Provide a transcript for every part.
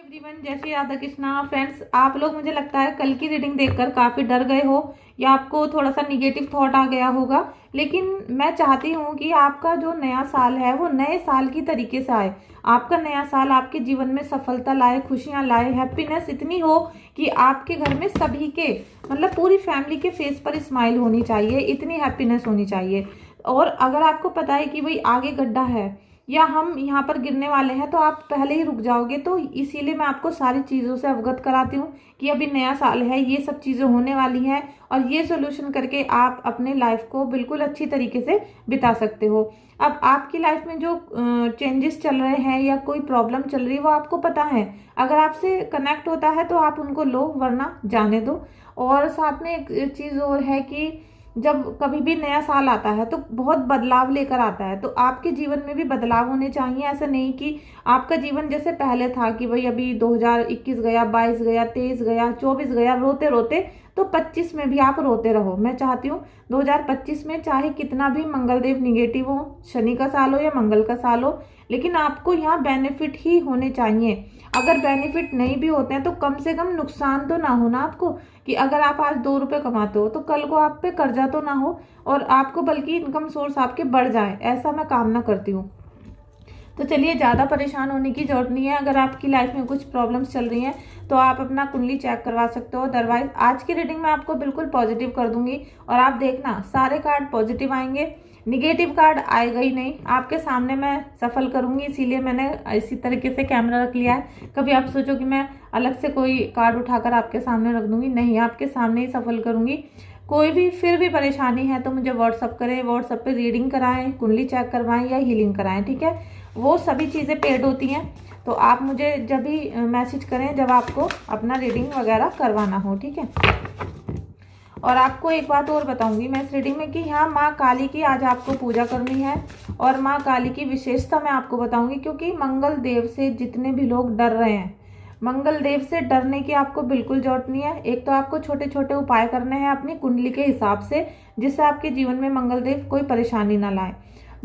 Everyone, जय Shri Radha Krishna. Friends, आप लोग मुझे लगता है कल की रीडिंग देखकर काफ़ी डर गए हो या आपको थोड़ा सा निगेटिव थॉट आ गया होगा। लेकिन मैं चाहती हूँ कि आपका जो नया साल है वो नए साल की तरीके से आए। आपका नया साल आपके जीवन में सफलता लाए, खुशियाँ लाए, हैप्पीनेस इतनी हो कि आपके घर में सभी के मतलब पूरी फैमिली के फेस पर स्माइल होनी चाहिए, इतनी हैप्पीनेस होनी चाहिए। और अगर आपको पता है कि भाई आगे गड्ढा है या हम यहाँ पर गिरने वाले हैं तो आप पहले ही रुक जाओगे। तो इसीलिए मैं आपको सारी चीज़ों से अवगत कराती हूँ कि अभी नया साल है, ये सब चीज़ें होने वाली हैं और ये सोल्यूशन करके आप अपने लाइफ को बिल्कुल अच्छी तरीके से बिता सकते हो। अब आपकी लाइफ में जो चेंजेस चल रहे हैं या कोई प्रॉब्लम चल रही है वो आपको पता है। अगर आपसे कनेक्ट होता है तो आप उनको लो, वरना जाने दो। और साथ में एक चीज़ और है कि जब कभी भी नया साल आता है तो बहुत बदलाव लेकर आता है, तो आपके जीवन में भी बदलाव होने चाहिए। ऐसा नहीं कि आपका जीवन जैसे पहले था कि भाई अभी 2021 गया, 22 गया, 23 गया, 24 गया, रोते रोते, तो 25 में भी आप रोते रहो। मैं चाहती हूँ 2025 में चाहे कितना भी मंगलदेव निगेटिव हो, शनि का साल हो या मंगल का साल हो, लेकिन आपको यहाँ बेनिफिट ही होने चाहिए। अगर बेनिफिट नहीं भी होते हैं तो कम से कम नुकसान तो ना हो ना आपको, कि अगर आप आज 2 रुपए कमाते हो तो कल को आप पे कर्जा तो ना हो और आपको बल्कि इनकम सोर्स आपके बढ़ जाए, ऐसा मैं कामना करती हूँ। तो चलिए, ज़्यादा परेशान होने की जरूरत नहीं है। अगर आपकी लाइफ में कुछ प्रॉब्लम्स चल रही हैं तो आप अपना कुंडली चेक करवा सकते हो। अदरवाइज आज की रीडिंग में आपको बिल्कुल पॉजिटिव कर दूंगी और आप देखना सारे कार्ड पॉजिटिव आएंगे, निगेटिव कार्ड आएगा ही नहीं। आपके सामने मैं सफल करूंगी, इसीलिए मैंने इसी तरीके से कैमरा रख लिया है। कभी आप सोचो कि मैं अलग से कोई कार्ड उठाकर आपके सामने रख दूंगी, नहीं, आपके सामने ही सफल करूंगी। कोई भी फिर भी परेशानी है तो मुझे व्हाट्सअप करें, व्हाट्सअप पे रीडिंग कराएं, कुंडली चेक करवाएं या हीलिंग कराएं, ठीक है। वो सभी चीज़ें पेड होती हैं, तो आप मुझे जब भी मैसेज करें जब आपको अपना रीडिंग वगैरह करवाना हो, ठीक है। और आपको एक बात और बताऊंगी मैं इस रीडिंग में कि यहाँ माँ काली की आज आपको पूजा करनी है। और माँ काली की विशेषता मैं आपको बताऊंगी, क्योंकि मंगल देव से जितने भी लोग डर रहे हैं, मंगल देव से डरने की आपको बिल्कुल जरूरत नहीं है। एक तो आपको छोटे छोटे उपाय करने हैं अपनी कुंडली के हिसाब से, जिससे आपके जीवन में मंगल देव कोई परेशानी ना लाए।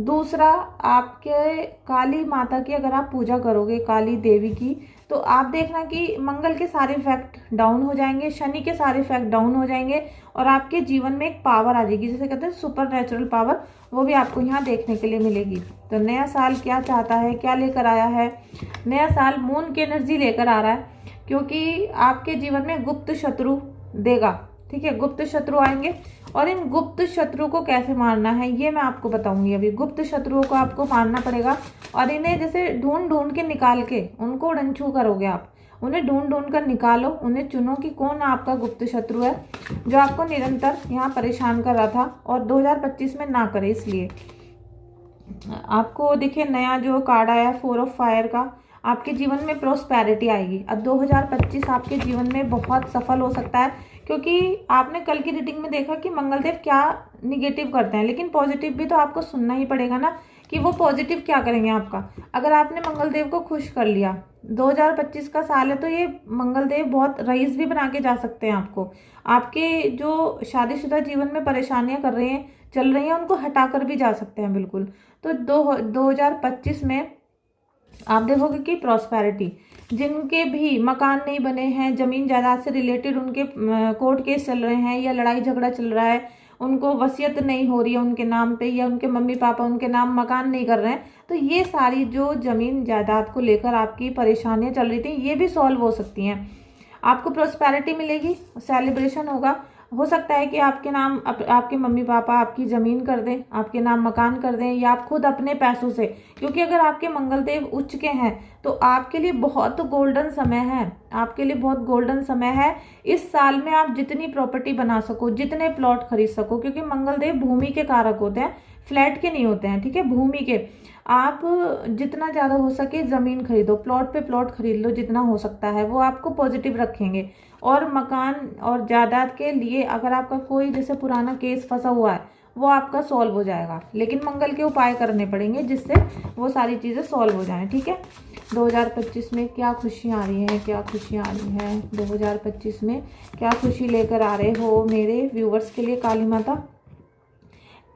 दूसरा, आपके काली माता की अगर आप पूजा करोगे, काली देवी की, तो आप देखना कि मंगल के सारे इफेक्ट डाउन हो जाएंगे, शनि के सारे इफेक्ट डाउन हो जाएंगे और आपके जीवन में एक पावर आ जाएगी, जिसे कहते हैं सुपर नेचुरल पावर, वो भी आपको यहाँ देखने के लिए मिलेगी। तो नया साल क्या चाहता है, क्या लेकर आया है? नया साल मून की एनर्जी लेकर आ रहा है, क्योंकि आपके जीवन में गुप्त शत्रु देगा, ठीक है। गुप्त शत्रु आएंगे और इन गुप्त शत्रु को कैसे मारना है ये मैं आपको बताऊंगी। अभी गुप्त शत्रुओं को आपको मारना पड़ेगा और इन्हें जैसे ढूंढ ढूंढ के निकाल के उनको उड़नछू करोगे आप। उन्हें ढूंढ ढूंढ कर निकालो, उन्हें चुनो कि कौन आपका गुप्त शत्रु है जो आपको निरंतर यहाँ परेशान कर रहा था और 2025 में ना करे। इसलिए आपको देखिए नया जो कार्ड आया 4 ऑफ फायर का, आपके जीवन में प्रोस्पेरिटी आएगी। अब 2025 आपके जीवन में बहुत सफल हो सकता है, क्योंकि आपने कल की रीडिंग में देखा कि मंगलदेव क्या निगेटिव करते हैं, लेकिन पॉजिटिव भी तो आपको सुनना ही पड़ेगा ना कि वो पॉजिटिव क्या करेंगे आपका। अगर आपने मंगलदेव को खुश कर लिया, 2025 का साल है तो ये मंगलदेव बहुत रईस भी बना के जा सकते हैं आपको। आपके जो शादीशुदा जीवन में परेशानियां कर रहे हैं, चल रही हैं, उनको हटाकर भी जा सकते हैं बिल्कुल। तो 2025 में आप देखोगे कि प्रॉस्पेरिटी, जिनके भी मकान नहीं बने हैं, जमीन जायदाद से रिलेटेड उनके कोर्ट केस चल रहे हैं या लड़ाई झगड़ा चल रहा है, उनको वसीयत नहीं हो रही है उनके नाम पे या उनके मम्मी पापा उनके नाम मकान नहीं कर रहे हैं, तो ये सारी जो जमीन जायदाद को लेकर आपकी परेशानियां चल रही थी ये भी सॉल्व हो सकती हैं। आपको प्रोस्पेरिटी मिलेगी, सेलिब्रेशन होगा। हो सकता है कि आपके नाम आपके मम्मी पापा आपकी ज़मीन कर दें, आपके नाम मकान कर दें, या आप खुद अपने पैसों से, क्योंकि अगर आपके मंगलदेव उच्च के हैं तो आपके लिए बहुत गोल्डन समय है, आपके लिए बहुत गोल्डन समय है। इस साल में आप जितनी प्रॉपर्टी बना सको, जितने प्लॉट खरीद सको, क्योंकि मंगलदेव भूमि के कारक होते हैं, फ्लैट के नहीं होते हैं, ठीक है, भूमि के। आप जितना ज़्यादा हो सके ज़मीन खरीदो, प्लॉट पे प्लॉट खरीद लो, जितना हो सकता है वो आपको पॉजिटिव रखेंगे। और मकान और जायदाद के लिए अगर आपका कोई जैसे पुराना केस फंसा हुआ है वो आपका सॉल्व हो जाएगा, लेकिन मंगल के उपाय करने पड़ेंगे जिससे वो सारी चीज़ें सॉल्व हो जाएं, ठीक है। 2025 में क्या खुशियाँ आ रही हैं, क्या खुशियाँ आ रही हैं 2025 में, क्या खुशी लेकर आ रहे हो मेरे व्यूवर्स के लिए काली माता?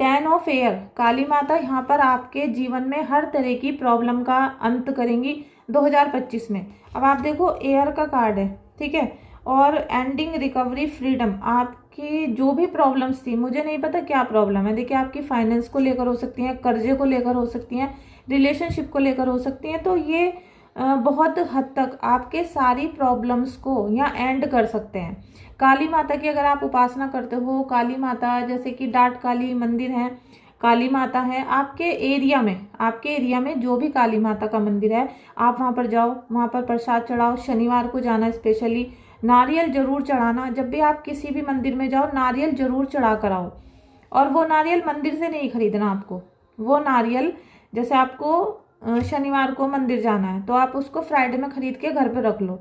10 ऑफ एयर, काली माता यहाँ पर आपके जीवन में हर तरह की प्रॉब्लम का अंत करेंगी। 2025 में। अब आप देखो एयर का कार्ड है, ठीक है, और एंडिंग रिकवरी फ्रीडम। आपकी जो भी प्रॉब्लम्स थी, मुझे नहीं पता क्या प्रॉब्लम है, देखिए आपकी फाइनेंस को लेकर हो सकती हैं, कर्जे को लेकर हो सकती हैं, रिलेशनशिप को लेकर हो सकती हैं, तो ये बहुत हद तक आपके सारी प्रॉब्लम्स को यहाँ एंड कर सकते हैं। काली माता की अगर आप उपासना करते हो, काली माता जैसे कि डाट काली मंदिर है, काली माता है आपके एरिया में जो भी काली माता का मंदिर है, आप वहाँ पर जाओ, वहाँ पर प्रसाद चढ़ाओ। शनिवार को जाना, स्पेशली नारियल जरूर चढ़ाना। जब भी आप किसी भी मंदिर में जाओ, नारियल जरूर चढ़ा कर आओ। और वो नारियल मंदिर से नहीं खरीदना आपको, वो नारियल जैसे आपको शनिवार को मंदिर जाना है तो आप उसको फ्राइडे में खरीद के घर पे रख लो।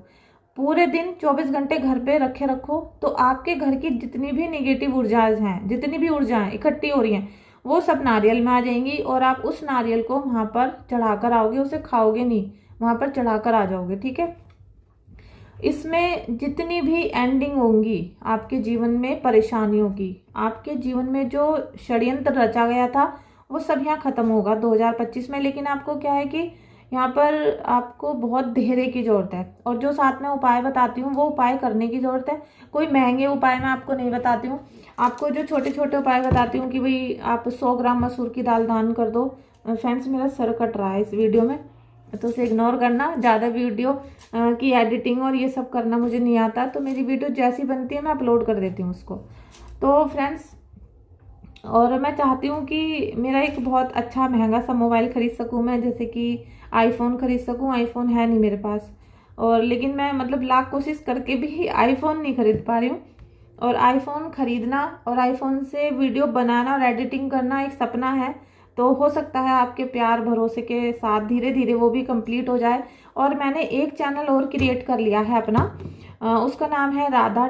पूरे दिन 24 घंटे घर पे रखो तो आपके घर की जितनी भी नेगेटिव ऊर्जाएं हैं, जितनी भी ऊर्जाएं इकट्ठी हो रही हैं, वो सब नारियल में आ जाएंगी और आप उस नारियल को वहां पर चढ़ा कर आओगे, उसे खाओगे नहीं, वहां पर चढ़ा कर आ जाओगे, ठीक है। इसमें जितनी भी एंडिंग होंगी आपके जीवन में परेशानियों की, आपके जीवन में जो षड्यंत्र रचा गया था, वो सब यहाँ खत्म होगा 2025 में। लेकिन आपको क्या है कि यहाँ पर आपको बहुत धैर्य की जरूरत है, और जो साथ में उपाय बताती हूँ वो उपाय करने की जरूरत है। कोई महंगे उपाय मैं आपको नहीं बताती हूँ, आपको जो छोटे छोटे उपाय बताती हूँ कि भाई आप 100 ग्राम मसूर की दाल दान कर दो। फ्रेंड्स मेरा सर कट रहा है इस वीडियो में, तो उसे इग्नोर करना। ज़्यादा वीडियो की एडिटिंग और ये सब करना मुझे नहीं आता, तो मेरी वीडियो जैसी बनती है मैं अपलोड कर देती हूँ उसको। तो फ्रेंड्स, और मैं चाहती हूँ कि मेरा एक बहुत अच्छा महंगा सा मोबाइल खरीद सकूँ मैं, जैसे कि आईफोन खरीद सकूँ। आईफोन है नहीं मेरे पास, और लेकिन मैं मतलब लाख कोशिश करके भी आईफोन नहीं खरीद पा रही हूँ। और आईफोन खरीदना और आईफोन से वीडियो बनाना और एडिटिंग करना एक सपना है, तो हो सकता है आपके प्यार भरोसे के साथ धीरे धीरे वो भी कंप्लीट हो जाए। और मैंने एक चैनल और क्रिएट कर लिया है अपना, उसका नाम है राधा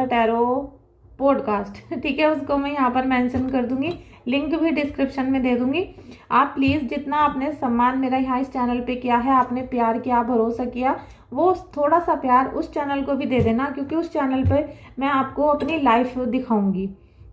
टैरो पॉडकास्ट, ठीक है। उसको मैं यहाँ पर मेंशन कर दूंगी, लिंक भी डिस्क्रिप्शन में दे दूंगी। आप प्लीज़ जितना आपने सम्मान मेरा यहाँ इस चैनल पे किया है, आपने प्यार किया, भरोसा किया, वो थोड़ा सा प्यार उस चैनल को भी दे देना, क्योंकि उस चैनल पे मैं आपको अपनी लाइफ दिखाऊंगी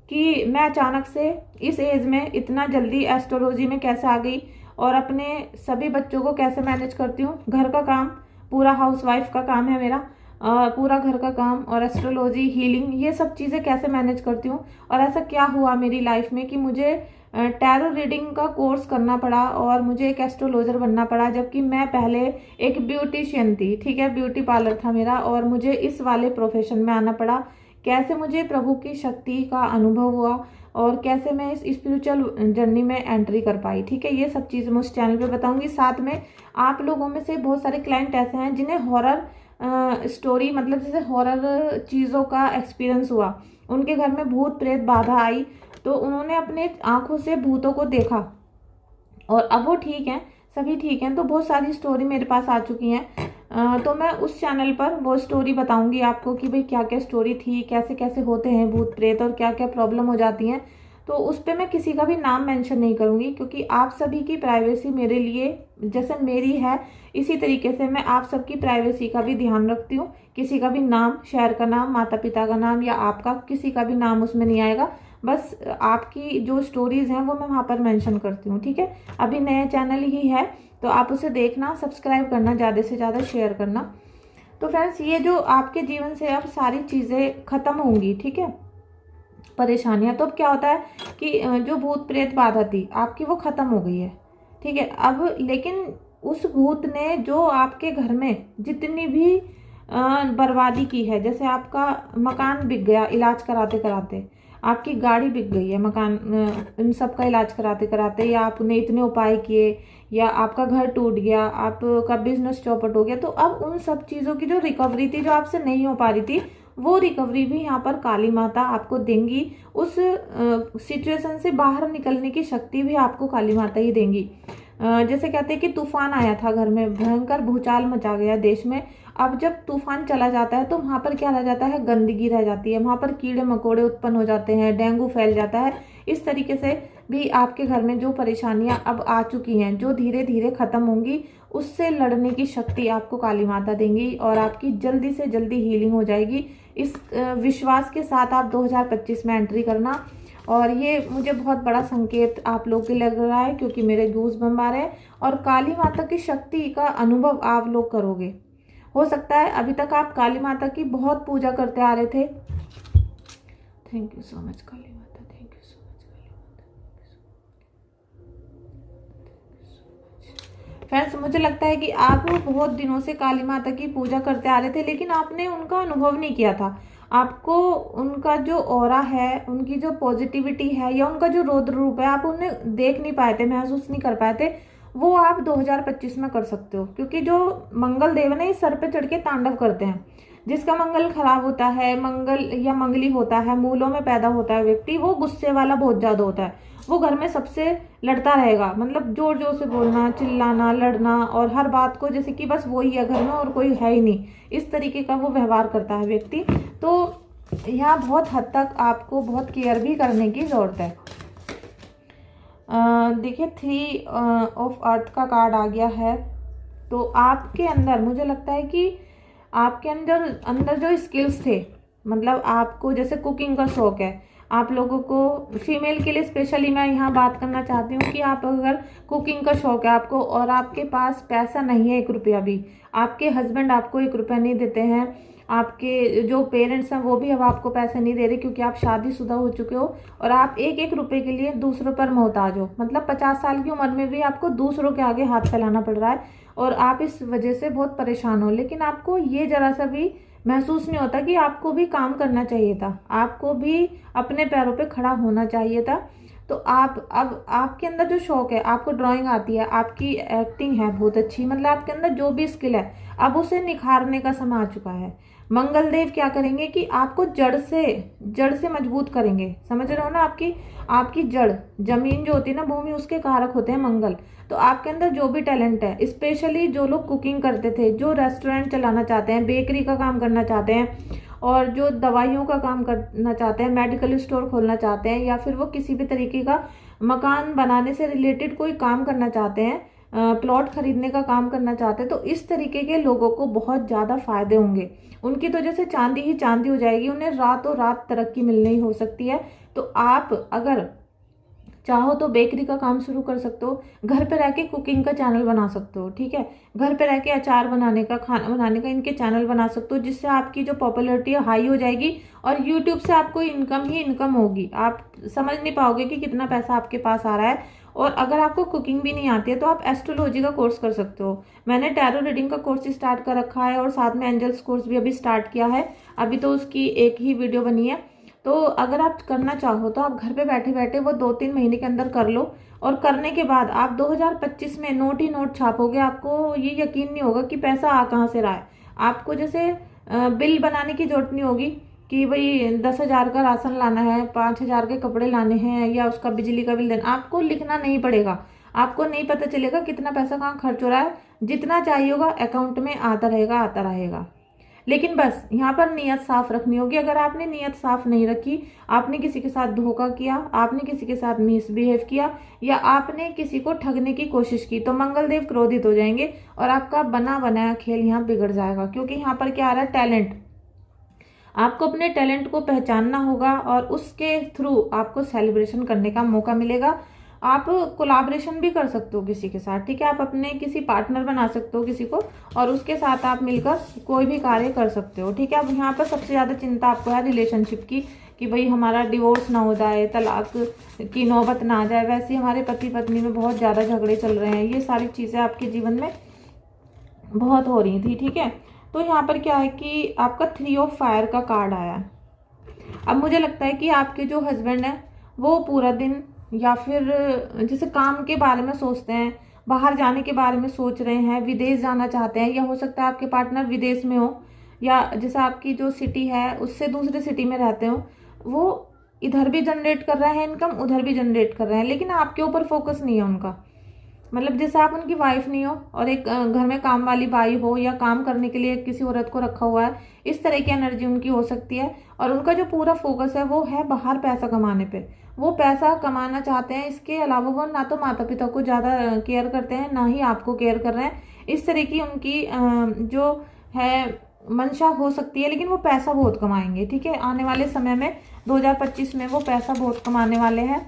कि मैं अचानक से इस एज में इतना जल्दी एस्ट्रोलॉजी में कैसे आ गई, और अपने सभी बच्चों को कैसे मैनेज करती हूँ। घर का काम पूरा हाउसवाइफ का काम है मेरा, पूरा घर का काम और एस्ट्रोलॉजी, हीलिंग, ये सब चीज़ें कैसे मैनेज करती हूँ। और ऐसा क्या हुआ मेरी लाइफ में कि मुझे टैरो रीडिंग का कोर्स करना पड़ा और मुझे एक एस्ट्रोलॉजर बनना पड़ा, जबकि मैं पहले एक ब्यूटिशियन थी, ठीक है, ब्यूटी पार्लर था मेरा, और मुझे इस वाले प्रोफेशन में आना पड़ा। कैसे मुझे प्रभु की शक्ति का अनुभव हुआ और कैसे मैं इस स्पिरिचुअल जर्नी में एंट्री कर पाई, ठीक है, ये सब चीज़ मैं उस चैनल पे बताऊंगी। साथ में आप लोगों में से बहुत सारे क्लाइंट ऐसे हैं जिन्हें हॉरर स्टोरी, मतलब जैसे हॉरर चीज़ों का एक्सपीरियंस हुआ, उनके घर में भूत प्रेत बाधा आई, तो उन्होंने अपने आंखों से भूतों को देखा और अब वो ठीक हैं, सभी ठीक हैं। तो बहुत सारी स्टोरी मेरे पास आ चुकी हैं, तो मैं उस चैनल पर वो स्टोरी बताऊंगी आपको कि भाई क्या क्या स्टोरी थी, कैसे कैसे होते हैं भूत प्रेत और क्या क्या प्रॉब्लम हो जाती हैं। तो उस पर मैं किसी का भी नाम मेंशन नहीं करूंगी, क्योंकि आप सभी की प्राइवेसी मेरे लिए जैसे मेरी है, इसी तरीके से मैं आप सबकी प्राइवेसी का भी ध्यान रखती हूँ। किसी का भी नाम, शहर का नाम, माता पिता का नाम या आपका किसी का भी नाम उसमें नहीं आएगा, बस आपकी जो स्टोरीज हैं वो मैं वहाँ पर मेंशन करती हूँ, ठीक है। अभी नया चैनल ही है तो आप उसे देखना, सब्सक्राइब करना, ज़्यादा से ज़्यादा शेयर करना। तो फ्रेंड्स, ये जो आपके जीवन से अब सारी चीज़ें खत्म होंगी, ठीक है, परेशानियां, तो अब क्या होता है कि जो भूत प्रेत बाधा थी आपकी वो खत्म हो गई है, ठीक है। अब लेकिन उस भूत ने जो आपके घर में जितनी भी बर्बादी की है, जैसे आपका मकान बिक गया इलाज कराते कराते, आपकी गाड़ी बिक गई है मकान, इन सब का इलाज कराते कराते, या आपने इतने उपाय किए, या आपका घर टूट गया, आपका बिजनेस चौपट हो गया, तो अब उन सब चीज़ों की जो रिकवरी थी, जो आपसे नहीं हो पा रही थी, वो रिकवरी भी यहाँ पर काली माता आपको देंगी। उस सिचुएशन से बाहर निकलने की शक्ति भी आपको काली माता ही देंगी। जैसे कहते हैं कि तूफान आया था घर में, भयंकर भूचाल मचा गया देश में। अब जब तूफान चला जाता है तो वहाँ पर क्या रह जाता है, गंदगी रह जाती है, वहाँ पर कीड़े मकोड़े उत्पन्न हो जाते हैं, डेंगू फैल जाता है। इस तरीके से भी आपके घर में जो परेशानियां अब आ चुकी हैं, जो धीरे धीरे खत्म होंगी, उससे लड़ने की शक्ति आपको काली माता देंगी और आपकी जल्दी से जल्दी हीलिंग हो जाएगी। इस विश्वास के साथ आप 2025 में एंट्री करना। और ये मुझे बहुत बड़ा संकेत आप लोग के लग रहा है, क्योंकि मेरे गूज बम्ब आ रहे हैं और काली माता की शक्ति का अनुभव आप लोग करोगे। हो सकता है अभी तक आप काली माता की बहुत पूजा करते आ रहे थे। थैंक यू सो मच काली माता, थैंक यू सो मच काली माता। फ्रेंड्स, मुझे लगता है कि आप बहुत दिनों से काली माता की पूजा करते आ रहे थे, लेकिन आपने उनका अनुभव नहीं किया था। आपको उनका जो ऑरा है, उनकी जो पॉजिटिविटी है या उनका जो रौद्र रूप है, आप उन्हें देख नहीं पाए थे, महसूस नहीं कर पाए थे। वो आप 2025 में कर सकते हो, क्योंकि जो मंगल देव है, इस सर पे चढ़ के तांडव करते हैं। जिसका मंगल खराब होता है, मंगल या मंगली होता है, मूलों में पैदा होता है व्यक्ति, वो गुस्से वाला बहुत ज्यादा होता है। वो घर में सबसे लड़ता रहेगा, मतलब जोर जोर से बोलना, चिल्लाना, लड़ना, और हर बात को जैसे कि बस वो ही है घर में और कोई है ही नहीं, इस तरीके का वो व्यवहार करता है व्यक्ति। तो यहाँ बहुत हद तक आपको बहुत केयर भी करने की जरूरत है। देखिए 3 ऑफ अर्थ का कार्ड आ गया है। तो आपके अंदर मुझे लगता है कि आपके अंदर जो स्किल्स थे, मतलब आपको जैसे कुकिंग का शौक है, आप लोगों को, फीमेल के लिए स्पेशली मैं यहाँ बात करना चाहती हूँ कि आप अगर कुकिंग का शौक है आपको और आपके पास पैसा नहीं है 1 रुपया भी, आपके हस्बैंड आपको 1 रुपया नहीं देते हैं, आपके जो पेरेंट्स हैं वो भी अब आपको पैसे नहीं दे रहे क्योंकि आप शादीशुदा हो चुके हो, और आप 1-1 रुपए के लिए दूसरों पर मोहताज हो। मतलब 50 साल की उम्र में भी आपको दूसरों के आगे हाथ फैलाना पड़ रहा है और आप इस वजह से बहुत परेशान हो। लेकिन आपको ये जरा सा भी महसूस नहीं होता कि आपको भी काम करना चाहिए था, आपको भी अपने पैरों पे खड़ा होना चाहिए था। तो आप अब आपके अंदर जो शौक है, आपको ड्राइंग आती है, आपकी एक्टिंग है बहुत अच्छी, मतलब आपके अंदर जो भी स्किल है अब उसे निखारने का समय आ चुका है। मंगल देव क्या करेंगे कि आपको जड़ से मजबूत करेंगे, समझ रहे हो ना। आपकी जड़, जमीन जो होती है ना, भूमि, उसके कारक होते हैं मंगल। तो आपके अंदर जो भी टैलेंट है, स्पेशली जो लोग कुकिंग करते थे, जो रेस्टोरेंट चलाना चाहते हैं, बेकरी का काम करना चाहते हैं, और जो दवाइयों का काम करना चाहते हैं, मेडिकल स्टोर खोलना चाहते हैं, या फिर वो किसी भी तरीके का मकान बनाने से रिलेटेड कोई काम करना चाहते हैं, प्लॉट खरीदने का काम करना चाहते हैं, तो इस तरीके के लोगों को बहुत ज़्यादा फायदे होंगे। उनकी तो जैसे चांदी ही चांदी हो जाएगी, उन्हें रातों रात तरक्की मिलनी ही हो सकती है। तो आप अगर चाहो तो बेकरी का काम शुरू कर सकते हो, घर पे रह के कुकिंग का चैनल बना सकते हो, ठीक है। घर पे रह के अचार बनाने का, खाना बनाने का, इनके चैनल बना सकते हो, जिससे आपकी जो पॉपुलैरिटी है हाई हो जाएगी और यूट्यूब से आपको इनकम ही इनकम होगी। आप समझ नहीं पाओगे कि कितना पैसा आपके पास आ रहा है। और अगर आपको कुकिंग भी नहीं आती है तो आप एस्ट्रोलॉजी का कोर्स कर सकते हो। मैंने टैरो रीडिंग का कोर्स स्टार्ट कर रखा है और साथ में एंजल्स कोर्स भी अभी स्टार्ट किया है। अभी तो उसकी एक ही वीडियो बनी है। तो अगर आप करना चाहो तो आप घर पे बैठे बैठे वो 2-3 महीने के अंदर कर लो, और करने के बाद आप 2025 में नोट ही नोट छापोगे। आपको ये यकीन नहीं होगा कि पैसा आ कहाँ से रहा है। आपको जैसे बिल बनाने की जरूरत नहीं होगी कि भाई 10,000 का राशन लाना है, 5,000 के कपड़े लाने हैं, या उसका बिजली का बिल देना। आपको लिखना नहीं पड़ेगा, आपको नहीं पता चलेगा कितना पैसा कहाँ खर्च हो रहा है। जितना चाहिए होगा अकाउंट में आता रहेगा। लेकिन बस यहाँ पर नियत साफ रखनी होगी। अगर आपने नियत साफ नहीं रखी, आपने किसी के साथ धोखा किया, आपने किसी के साथ मिसबिहेव किया, या आपने किसी को ठगने की कोशिश की, तो मंगल देव क्रोधित हो जाएंगे और आपका बना बनाया खेल यहाँ बिगड़ जाएगा। क्योंकि यहाँ पर क्या आ रहा है, टैलेंट। आपको अपने टैलेंट को पहचानना होगा और उसके थ्रू आपको सेलिब्रेशन करने का मौका मिलेगा। आप कोलाब्रेशन भी कर सकते हो किसी के साथ, ठीक है। आप अपने किसी पार्टनर बना सकते हो किसी को, और उसके साथ आप मिलकर कोई भी कार्य कर सकते हो, ठीक है। अब यहाँ पर सबसे ज़्यादा चिंता आपको है रिलेशनशिप की, कि भाई हमारा डिवोर्स ना हो जाए, तलाक की नौबत ना आ जाए। वैसे हमारे पति पत्नी में बहुत ज़्यादा झगड़े चल रहे हैं, ये सारी चीज़ें आपके जीवन में बहुत हो रही थी, ठीक है। तो यहाँ पर क्या है कि आपका 3 ऑफ फायर का कार्ड आया। अब मुझे लगता है कि आपके जो हस्बैंड है वो पूरा दिन या फिर जैसे काम के बारे में सोचते हैं, बाहर जाने के बारे में सोच रहे हैं, विदेश जाना चाहते हैं, या हो सकता है आपके पार्टनर विदेश में हो, या जैसे आपकी जो सिटी है उससे दूसरे सिटी में रहते हो। वो इधर भी जनरेट कर रहे हैं इनकम, उधर भी जनरेट कर रहे हैं, लेकिन आपके ऊपर फोकस नहीं है उनका। मतलब जैसे आप उनकी वाइफ नहीं हो और एक घर में काम वाली बाई हो, या काम करने के लिए किसी औरत को रखा हुआ है, इस तरह की एनर्जी उनकी हो सकती है। और उनका जो पूरा फोकस है वो है बाहर पैसा कमाने पे। वो पैसा कमाना चाहते हैं, इसके अलावा वो ना तो माता पिता को ज़्यादा केयर करते हैं, ना ही आपको केयर कर रहे हैं। इस तरह की उनकी जो है मंशा हो सकती है, लेकिन वो पैसा बहुत कमाएंगे। ठीक है, आने वाले समय में 2025 में वो पैसा बहुत कमाने वाले हैं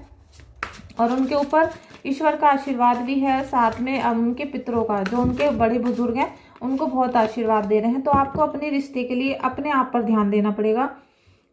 और उनके ऊपर ईश्वर का आशीर्वाद भी है, साथ में उनके पितरों का, जो उनके बड़े बुजुर्ग हैं उनको बहुत आशीर्वाद दे रहे हैं। तो आपको अपने रिश्ते के लिए अपने आप पर ध्यान देना पड़ेगा।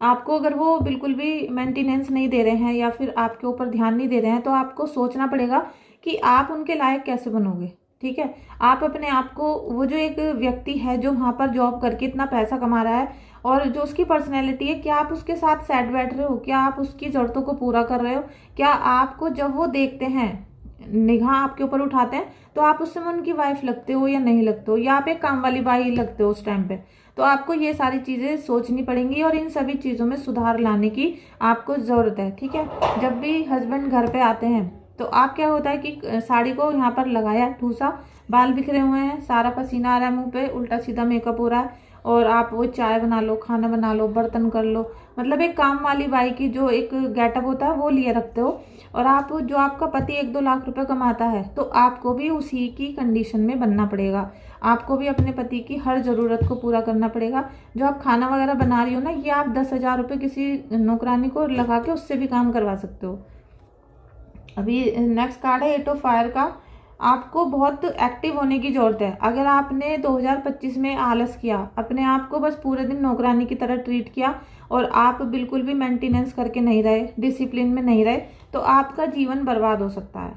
आपको अगर वो बिल्कुल भी मेंटेनेंस नहीं दे रहे हैं या फिर आपके ऊपर ध्यान नहीं दे रहे हैं, तो आपको सोचना पड़ेगा कि आप उनके लायक कैसे बनोगे। ठीक है, आप अपने आप को, वो जो एक व्यक्ति है जो वहाँ पर जॉब करके इतना पैसा कमा रहा है और जो उसकी पर्सनैलिटी है, क्या आप उसके साथ सेट बैठ रहे हो, क्या आप उसकी ज़रूरतों को पूरा कर रहे हो, क्या आपको जब वो देखते हैं, निगाह आपके ऊपर उठाते हैं, तो आप उस समय उनकी वाइफ लगते हो या नहीं लगते हो, या आप एक काम वाली बाई लगते हो उस टाइम पे। तो आपको ये सारी चीज़ें सोचनी पड़ेंगी और इन सभी चीज़ों में सुधार लाने की आपको ज़रूरत है। ठीक है, जब भी हस्बैंड घर पे आते हैं तो आप, क्या होता है कि साड़ी को यहाँ पर लगाया ठूसा, बाल बिखरे हुए हैं, सारा पसीना आ रहा है मुंह पे, उल्टा सीधा मेकअप हो रहा है, और आप वो चाय बना लो, खाना बना लो, बर्तन कर लो, मतलब एक काम वाली बाई की जो एक गेटअप होता है वो लिए रखते हो। और आप, जो आपका पति 1-2 लाख रुपए कमाता है, तो आपको भी उसी की कंडीशन में बनना पड़ेगा। आपको भी अपने पति की हर ज़रूरत को पूरा करना पड़ेगा। जो आप खाना वगैरह बना रही हो ना, ये आप 10,000 रुपये किसी नौकरानी को लगा के उससे भी काम करवा सकते हो। अभी नेक्स्ट कार्ड है 8 ऑफ फायर का। आपको बहुत एक्टिव होने की ज़रूरत है। अगर आपने 2025 में आलस किया, अपने आप को बस पूरे दिन नौकरानी की तरह ट्रीट किया और आप बिल्कुल भी मेंटेनेंस करके नहीं रहे, डिसिप्लिन में नहीं रहे, तो आपका जीवन बर्बाद हो सकता है।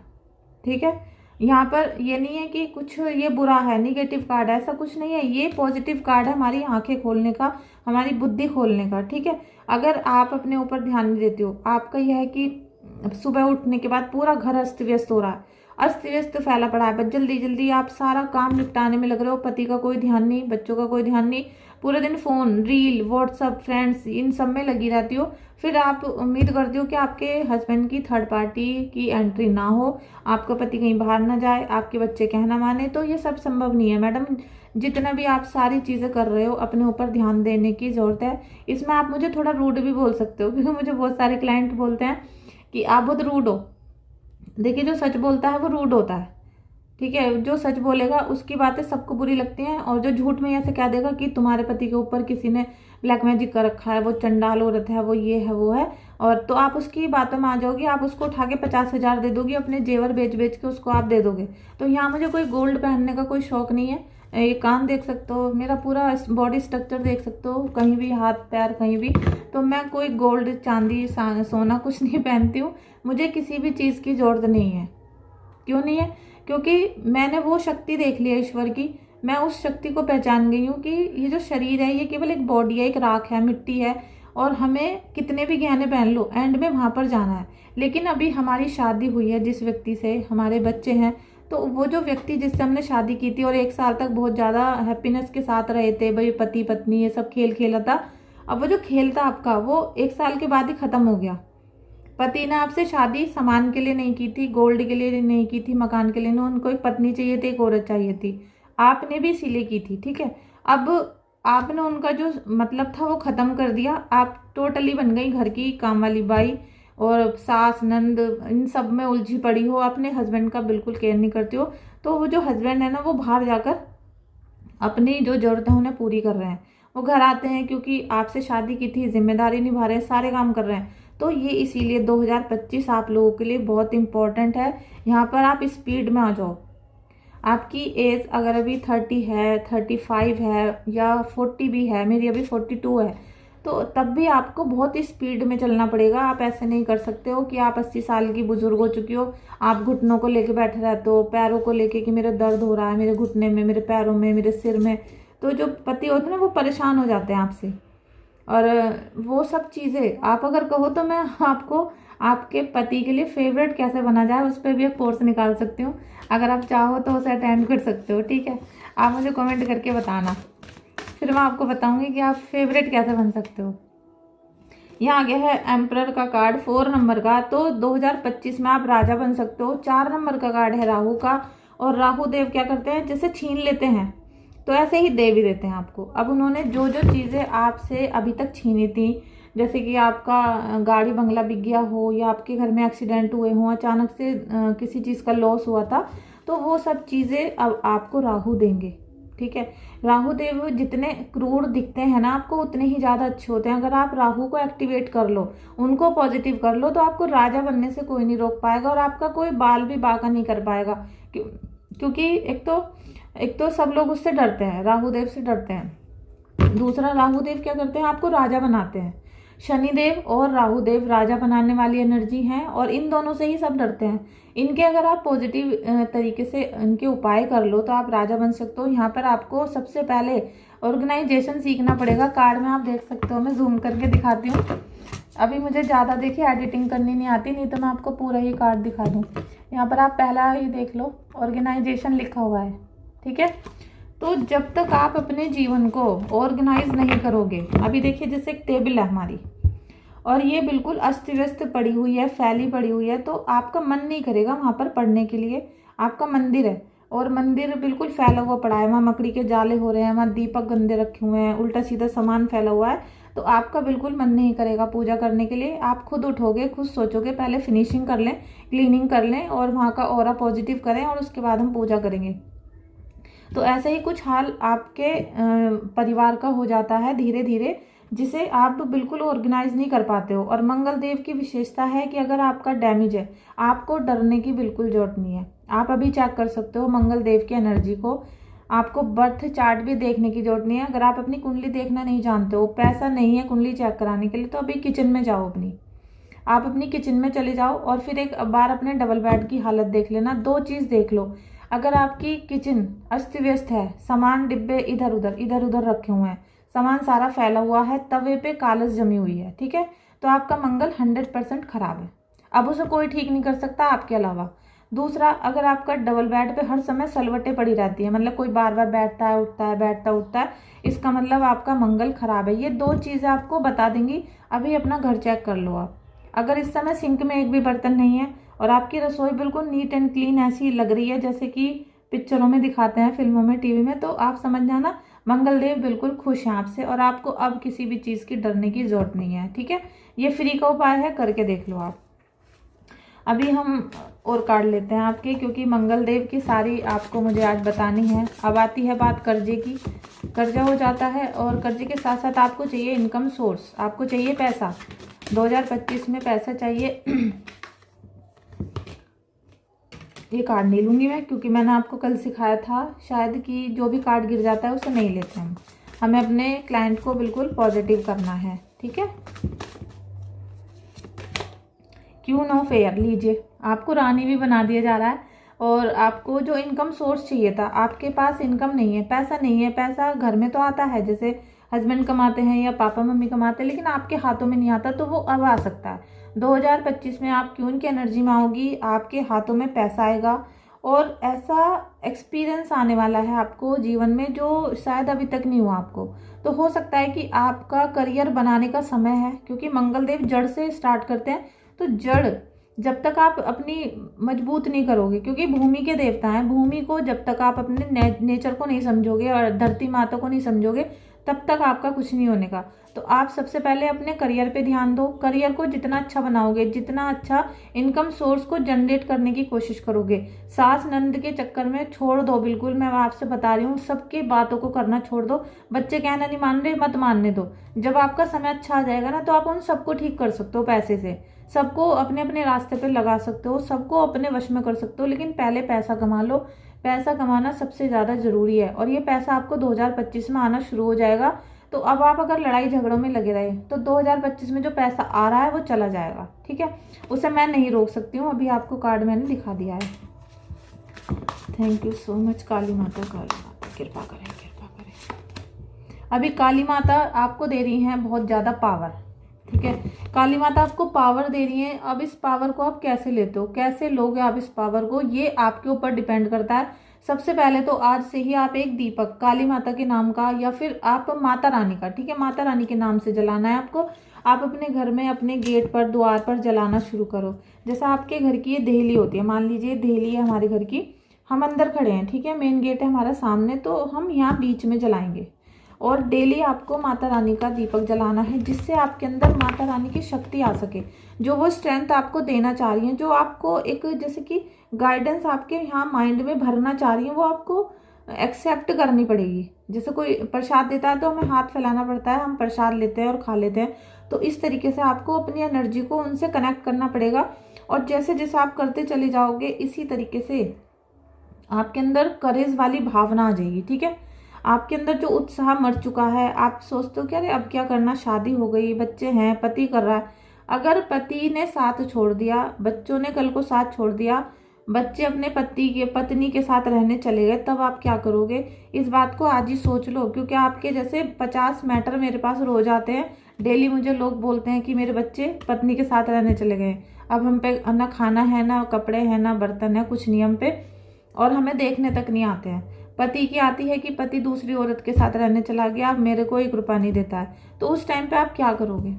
ठीक है, यहाँ पर ये नहीं है कि कुछ ये बुरा है, निगेटिव कार्ड है, ऐसा कुछ नहीं है। ये पॉजिटिव कार्ड है हमारी आंखें खोलने का, हमारी बुद्धि खोलने का। ठीक है, अगर आप अपने ऊपर ध्यान नहीं देते हो, आपका यह है कि सुबह उठने के बाद पूरा घर अस्त व्यस्त हो रहा है, अस्त व्यस्त फैला पड़ा है, बस जल्दी जल्दी आप सारा काम निपटाने में लग रहे हो, पति का कोई ध्यान नहीं, बच्चों का कोई ध्यान नहीं, पूरे दिन फोन, रील, व्हाट्सअप, फ्रेंड्स, इन सब में लगी रहती हो। फिर आप उम्मीद करती हो कि आपके हस्बैंड की थर्ड पार्टी की एंट्री ना हो, आपका पति कहीं बाहर ना जाए, आपके बच्चे कहना माने। तो ये सब संभव नहीं है मैडम। जितना भी आप सारी चीज़ें कर रहे हो, अपने ऊपर ध्यान देने की ज़रूरत है। इसमें आप मुझे थोड़ा रूड भी बोल सकते हो, क्योंकि मुझे बहुत सारे क्लाइंट बोलते हैं कि आप बहुत रूड हो। देखिए, जो सच बोलता है वो रूड होता है। ठीक है, जो सच बोलेगा उसकी बातें सबको बुरी लगती हैं, और जो झूठ में ऐसे कह देगा कि तुम्हारे पति के ऊपर किसी ने ब्लैक मैजिक कर रखा है, वो चंडाल औरत है, वो ये है, वो है, और तो आप उसकी बातों में आ जाओगी, आप उसको उठा के 50,000 दे दोगी, अपने जेवर बेच बेच के उसको आप दे दोगे। तो यहाँ मुझे कोई गोल्ड पहनने का कोई शौक नहीं है। ये कान देख सकते हो, मेरा पूरा बॉडी स्ट्रक्चर देख सकते हो, कहीं भी हाथ पैर कहीं भी, तो मैं कोई गोल्ड, चांदी, सोना कुछ नहीं पहनती हूँ। मुझे किसी भी चीज़ की जरूरत नहीं है। क्यों नहीं है? क्योंकि मैंने वो शक्ति देख ली है ईश्वर की। मैं उस शक्ति को पहचान गई हूँ कि ये जो शरीर है, ये केवल एक बॉडी है, एक राख है, मिट्टी है, और हमें कितने भी गहने पहन लो, एंड में वहाँ पर जाना है। लेकिन अभी हमारी शादी हुई है जिस व्यक्ति से, हमारे बच्चे हैं, तो वो जो व्यक्ति जिससे हमने शादी की थी और 1 साल तक बहुत ज़्यादा हैप्पीनेस के साथ रहे थे, भाई पति पत्नी ये सब खेल खेला था, अब वो जो खेल था आपका, वो 1 साल के बाद ही ख़त्म हो गया। पति ने आपसे शादी सामान के लिए नहीं की थी, गोल्ड के लिए नहीं की थी, मकान के लिए नहीं, उनको एक पत्नी चाहिए थी, एक औरत चाहिए थी, आपने भी इसीलिए की थी। ठीक है, अब आपने उनका जो मतलब था वो ख़त्म कर दिया, आप टोटली बन गई घर की काम वाली बाई, और सास नंद इन सब में उलझी पड़ी हो, अपने हस्बैंड का बिल्कुल केयर नहीं करती हो। तो वो जो हस्बैंड है ना, वो बाहर जाकर अपनी जो ज़रूरतें उन्हें पूरी कर रहे हैं। वो घर आते हैं क्योंकि आपसे शादी की थी, जिम्मेदारी निभा रहे हैं, सारे काम कर रहे हैं। तो ये इसीलिए 2025 आप लोगों के लिए बहुत इंपॉर्टेंट है। यहाँ पर आप स्पीड में आ जाओ। आपकी एज अगर अभी 30 है, 35 है, या 40 भी है, मेरी अभी 42 है, तो तब भी आपको बहुत ही स्पीड में चलना पड़ेगा। आप ऐसे नहीं कर सकते हो कि आप 80 साल की बुजुर्ग हो चुकी हो, आप घुटनों को लेके बैठे रहते हो, पैरों को लेके कि मेरे दर्द हो रहा है, मेरे घुटने में, मेरे पैरों में, मेरे सिर में। तो जो पति होते हैं ना, वो परेशान हो जाते हैं आपसे, और वो सब चीज़ें आप अगर कहो तो मैं आपको आपके पति के लिए फेवरेट कैसे बना जाए उस पर भी एक कोर्स निकाल सकती हूँ। अगर आप चाहो तो उसे अटेंड कर सकते हो। ठीक है, आप मुझे कमेंट करके बताना, फिर मैं आपको बताऊंगी कि आप फेवरेट कैसे बन सकते हो। यहाँ आ गया है एम्परर का कार्ड 4 नंबर का। तो 2025 में आप राजा बन सकते हो। 4 नंबर का कार्ड है राहु का, और राहु देव क्या करते हैं, जैसे छीन लेते हैं तो ऐसे ही दे भी देते हैं आपको। अब उन्होंने जो जो चीज़ें आपसे अभी तक छीनी थी, जैसे कि आपका गाड़ी बंगला बिक गया हो, या आपके घर में एक्सीडेंट हुए हों, अचानक से किसी चीज़ का लॉस हुआ था, तो वो सब चीज़ें अब आपको राहु देंगे। ठीक है। राहु देव जितने क्रूर दिखते हैं ना आपको, उतने ही ज़्यादा अच्छे होते हैं। अगर आप राहु को एक्टिवेट कर लो, उनको पॉजिटिव कर लो, तो आपको राजा बनने से कोई नहीं रोक पाएगा और आपका कोई बाल भी बांका नहीं कर पाएगा। क्योंकि एक तो सब लोग उससे डरते हैं, राहु देव से डरते हैं। दूसरा, राहु देव क्या करते हैं, आपको राजा बनाते हैं। शनिदेव और राहु देव राजा बनाने वाली एनर्जी हैं और इन दोनों से ही सब डरते हैं। इनके अगर आप पॉजिटिव तरीके से इनके उपाय कर लो तो आप राजा बन सकते हो। यहाँ पर आपको सबसे पहले ऑर्गेनाइजेशन सीखना पड़ेगा। कार्ड में आप देख सकते हो, मैं जूम करके दिखाती हूँ। अभी मुझे ज़्यादा देखिए एडिटिंग करनी नहीं आती, नहीं तो मैं आपको पूरा ही कार्ड दिखा दूँ। यहाँ पर आप पहला ही देख लो, ऑर्गेनाइजेशन लिखा हुआ है, ठीक है। तो जब तक आप अपने जीवन को ऑर्गेनाइज नहीं करोगे, अभी देखिए जैसे एक टेबल है हमारी और ये बिल्कुल अस्त व्यस्त पड़ी हुई है, फैली पड़ी हुई है, तो आपका मन नहीं करेगा वहाँ पर पढ़ने के लिए। आपका मंदिर है और मंदिर बिल्कुल फैला हुआ पड़ा है, वहाँ मकड़ी के जाले हो रहे हैं, वहाँ दीपक गंदे रखे हुए हैं, उल्टा सीधा सामान फैला हुआ है, तो आपका बिल्कुल मन नहीं करेगा पूजा करने के लिए। आप खुद उठोगे, खुद सोचोगे पहले फिनिशिंग कर लें, क्लीनिंग कर लें और वहाँ का ऑरा पॉजिटिव करें और उसके बाद हम पूजा करेंगे। तो ऐसे ही कुछ हाल आपके परिवार का हो जाता है धीरे धीरे, जिसे आप बिल्कुल ऑर्गेनाइज नहीं कर पाते हो। और मंगल देव की विशेषता है कि अगर आपका डैमेज है, आपको डरने की बिल्कुल जरूरत नहीं है। आप अभी चेक कर सकते हो मंगल देव की एनर्जी को। आपको बर्थ चार्ट भी देखने की जरूरत नहीं है। अगर आप अपनी कुंडली देखना नहीं जानते हो, पैसा नहीं है कुंडली चेक कराने के लिए, तो अभी किचन में जाओ, आप अपनी किचन में चले जाओ और फिर एक बार अपने डबल बेड की हालत देख लेना। दो चीज़ देख लो, अगर आपकी किचन अस्त व्यस्त है, सामान डिब्बे इधर उधर रखे हुए हैं, सामान सारा फैला हुआ है, तवे पे कालस जमी हुई है, ठीक है, तो आपका मंगल 100% खराब है। अब उसे कोई ठीक नहीं कर सकता आपके अलावा। दूसरा, अगर आपका डबल बेड पे हर समय सलवटें पड़ी रहती है, मतलब कोई बार बार बैठता है उठता है, बैठता उठता है, इसका मतलब आपका मंगल खराब है। ये दो चीज़ें आपको बता देंगी। अभी अपना घर चेक कर लो आप। अगर इस समय सिंक में एक भी बर्तन नहीं है और आपकी रसोई बिल्कुल नीट एंड क्लीन ऐसी लग रही है जैसे कि पिक्चरों में दिखाते हैं, फिल्मों में, टीवी में, तो आप समझ जाना मंगल देव बिल्कुल खुश हैं आपसे और आपको अब किसी भी चीज़ की डरने की जरूरत नहीं है, ठीक है। ये फ्री का उपाय है, करके देख लो आप। अभी हम और कार्ड लेते हैं आपके, क्योंकि मंगल देव की सारी आपको मुझे आज बतानी है। अब आती है बात कर्जे की। कर्जा हो जाता है और कर्जे के साथ साथ आपको चाहिए इनकम सोर्स, आपको चाहिए पैसा। 2025 में पैसा चाहिए। ये कार्ड नहीं लूँगी मैं, क्योंकि मैंने आपको कल सिखाया था शायद कि जो भी कार्ड गिर जाता है उसे नहीं लेते हम। हमें अपने क्लाइंट को बिल्कुल पॉजिटिव करना है, ठीक है। क्यों नो फेयर लीजिए, आपको रानी भी बना दिया जा रहा है। और आपको जो इनकम सोर्स चाहिए था, आपके पास इनकम नहीं है, पैसा नहीं है। पैसा घर में तो आता है, जैसे हस्बैंड कमाते हैं या पापा मम्मी कमाते हैं, लेकिन आपके हाथों में नहीं आता, तो वो अब आ सकता है। 2025 में आप क्यों की एनर्जी में आओगी, आपके हाथों में पैसा आएगा और ऐसा एक्सपीरियंस आने वाला है आपको जीवन में जो शायद अभी तक नहीं हुआ आपको। तो हो सकता है कि आपका करियर बनाने का समय है, क्योंकि मंगल देव जड़ से स्टार्ट करते हैं। तो जड़ जब तक आप अपनी मजबूत नहीं करोगे, क्योंकि भूमि के देवता हैं, भूमि को जब तक आप अपने नेचर को नहीं समझोगे और धरती माता को नहीं समझोगे, तब तक आपका कुछ नहीं होने का। तो आप सबसे पहले अपने करियर पे ध्यान दो। करियर को जितना अच्छा बनाओगे, जितना अच्छा इनकम सोर्स को जनरेट करने की कोशिश करोगे, सास नंद के चक्कर में छोड़ दो बिल्कुल। मैं आपसे बता रही हूँ, सबकी बातों को करना छोड़ दो। बच्चे कहना नहीं मान रहे, मत मानने दो। जब आपका समय अच्छा आ जाएगा ना, तो आप उन सबको ठीक कर सकते हो पैसे से, सबको अपने अपने रास्ते पे लगा सकते हो, सबको अपने वश में कर सकते हो। लेकिन पहले पैसा कमा लो। पैसा कमाना सबसे ज़्यादा ज़रूरी है और ये पैसा आपको 2025 में आना शुरू हो जाएगा। तो अब आप अगर लड़ाई झगड़ों में लगे रहे तो 2025 में जो पैसा आ रहा है वो चला जाएगा, ठीक है। उसे मैं नहीं रोक सकती हूँ। अभी आपको कार्ड मैंने दिखा दिया है। थैंक यू सो मच काली माता, काली माता कृपा करें, कृपा करें। अभी काली माता आपको दे रही हैं बहुत ज़्यादा पावर, ठीक है। काली माता आपको पावर दे रही है। अब इस पावर को आप कैसे लेते हो, कैसे लोगे आप इस पावर को, ये आपके ऊपर डिपेंड करता है। सबसे पहले तो आज से ही आप एक दीपक काली माता के नाम का, या फिर आप माता रानी का, ठीक है, माता रानी के नाम से जलाना है आपको। आप अपने घर में अपने गेट पर, द्वार पर जलाना शुरू करो। जैसा आपके घर की ये देहली होती है, मान लीजिए देहली है हमारे घर की, हम अंदर खड़े हैं, ठीक है, मेन गेट है हमारा सामने, तो हम यहाँ बीच में जलाएंगे। और डेली आपको माता रानी का दीपक जलाना है, जिससे आपके अंदर माता रानी की शक्ति आ सके, जो वो स्ट्रेंथ आपको देना चाह रही है, जो आपको एक जैसे कि गाइडेंस आपके यहाँ माइंड में भरना चाह रही है, वो आपको एक्सेप्ट करनी पड़ेगी। जैसे कोई प्रसाद देता है तो हमें हाथ फैलाना पड़ता है, हम प्रसाद लेते हैं और खा लेते हैं। तो इस तरीके से आपको अपनी एनर्जी को उनसे कनेक्ट करना पड़ेगा। और जैसे जैसे आप करते चले जाओगे इसी तरीके से आपके अंदर करेज वाली भावना आ जाएगी। ठीक है, आपके अंदर जो उत्साह मर चुका है, आप सोचते हो कि अरे अब क्या करना, शादी हो गई, बच्चे हैं, पति कर रहा है। अगर पति ने साथ छोड़ दिया, बच्चों ने कल को साथ छोड़ दिया, बच्चे अपने पत्नी के साथ रहने चले गए, तब आप क्या करोगे? इस बात को आज ही सोच लो, क्योंकि आपके जैसे 50 मैटर मेरे पास रोज आते हैं। डेली मुझे लोग बोलते हैं कि मेरे बच्चे पत्नी के साथ रहने चले गए, अब हम पे ना खाना है, ना कपड़े हैं, ना बर्तन है, कुछ नियम पे, और हमें देखने तक नहीं आते हैं। पति की आती है कि पति दूसरी औरत के साथ रहने चला गया, अब मेरे को 1 रुपया नहीं देता है। तो उस टाइम पे आप क्या करोगे?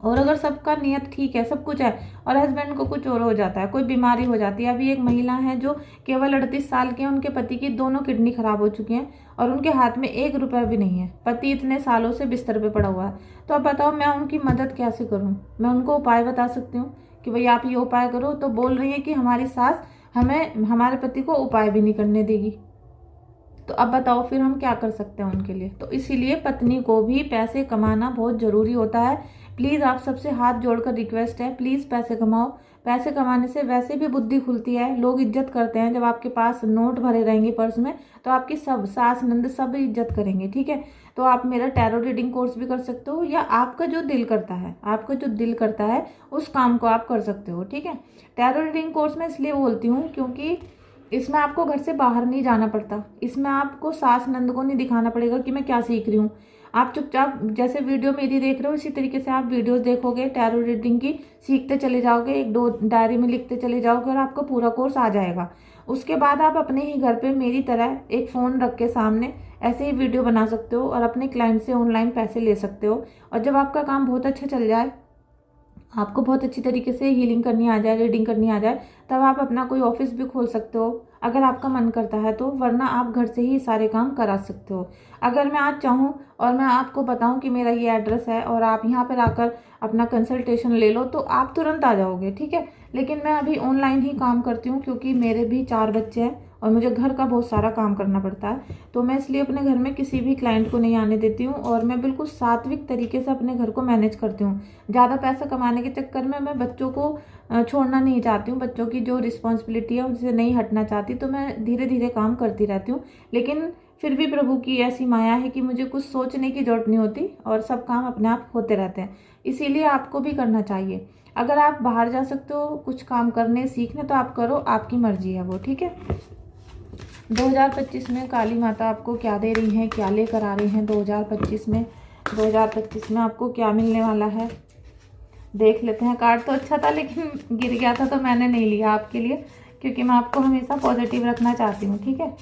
और अगर सबका नियत ठीक है, सब कुछ है, और हस्बैंड को कुछ और हो जाता है, कोई बीमारी हो जाती है। अभी एक महिला है जो केवल 38 साल की है, उनके पति की दोनों किडनी खराब हो चुकी हैं और उनके हाथ में 1 रुपया भी नहीं है। पति इतने सालों से बिस्तर पे पड़ा हुआ है। तो अब बताओ मैं उनकी मदद कैसे करूं? मैं उनको उपाय बता सकती हूँ कि भाई आप ये उपाय करो, तो बोल रही है कि हमारी सास हमें हमारे पति को उपाय भी नहीं करने देगी। तो अब बताओ फिर हम क्या कर सकते हैं उनके लिए? तो इसीलिए पत्नी को भी पैसे कमाना बहुत जरूरी होता है। प्लीज़ आप सबसे हाथ जोड़कर रिक्वेस्ट है, प्लीज़ पैसे कमाओ। पैसे कमाने से वैसे भी बुद्धि खुलती है, लोग इज्जत करते हैं। जब आपके पास नोट भरे रहेंगे पर्स में, तो आपकी सब सास नंद सब इज्जत करेंगे। ठीक है, तो आप मेरा टैरो रीडिंग कोर्स भी कर सकते हो, या आपका जो दिल करता है, आपका जो दिल करता है उस काम को आप कर सकते हो। ठीक है, टैरो रीडिंग कोर्स में इसलिए बोलती हूँ क्योंकि इसमें आपको घर से बाहर नहीं जाना पड़ता। इसमें आपको सास नंद को नहीं दिखाना पड़ेगा कि मैं क्या सीख रही हूँ। आप चुपचाप जैसे वीडियो मेरी देख रहे हो इसी तरीके से आप वीडियोस देखोगे टैरो रीडिंग की, सीखते चले जाओगे, 1-2 डायरी में लिखते चले जाओगे और आपको पूरा कोर्स आ जाएगा। उसके बाद आप अपने ही घर पे मेरी तरह एक फ़ोन रख के सामने ऐसे ही वीडियो बना सकते हो और अपने क्लाइंट से ऑनलाइन पैसे ले सकते हो। और जब आपका काम बहुत अच्छा चल जाए, आपको बहुत अच्छी तरीके से हीलिंग करनी आ जाए, रीडिंग करनी आ जाए, तब आप अपना कोई ऑफिस भी खोल सकते हो अगर आपका मन करता है तो, वरना आप घर से ही सारे काम करा सकते हो। अगर मैं आज चाहूँ और मैं आपको बताऊं कि मेरा ये एड्रेस है और आप यहाँ पर आकर अपना कंसल्टेशन ले लो, तो आप तुरंत आ जाओगे। ठीक है, लेकिन मैं अभी ऑनलाइन ही काम करती हूँ क्योंकि मेरे भी 4 बच्चे हैं और मुझे घर का बहुत सारा काम करना पड़ता है। तो मैं इसलिए अपने घर में किसी भी क्लाइंट को नहीं आने देती हूँ और मैं बिल्कुल सात्विक तरीके से अपने घर को मैनेज करती हूँ। ज़्यादा पैसा कमाने के चक्कर में मैं बच्चों को छोड़ना नहीं चाहती हूँ, बच्चों की जो रिस्पॉन्सिबिलिटी है उनसे नहीं हटना चाहती। तो मैं धीरे धीरे काम करती रहती हूँ, लेकिन फिर भी प्रभु की ऐसी माया है कि मुझे कुछ सोचने की जरूरत नहीं होती और सब काम अपने आप होते रहते हैं। इसीलिए आपको भी करना चाहिए। अगर आप बाहर जा सकते हो कुछ काम करने सीखने तो आप करो, आपकी मर्जी है वो। ठीक है, 2025 में काली माता आपको क्या दे रही हैं, क्या लेकर आ रही हैं 2025 में? 2025 में आपको क्या मिलने वाला है, देख लेते हैं। कार्ड तो अच्छा था लेकिन गिर गया था तो मैंने नहीं लिया आपके लिए, क्योंकि मैं आपको हमेशा पॉजिटिव रखना चाहती हूँ। ठीक है,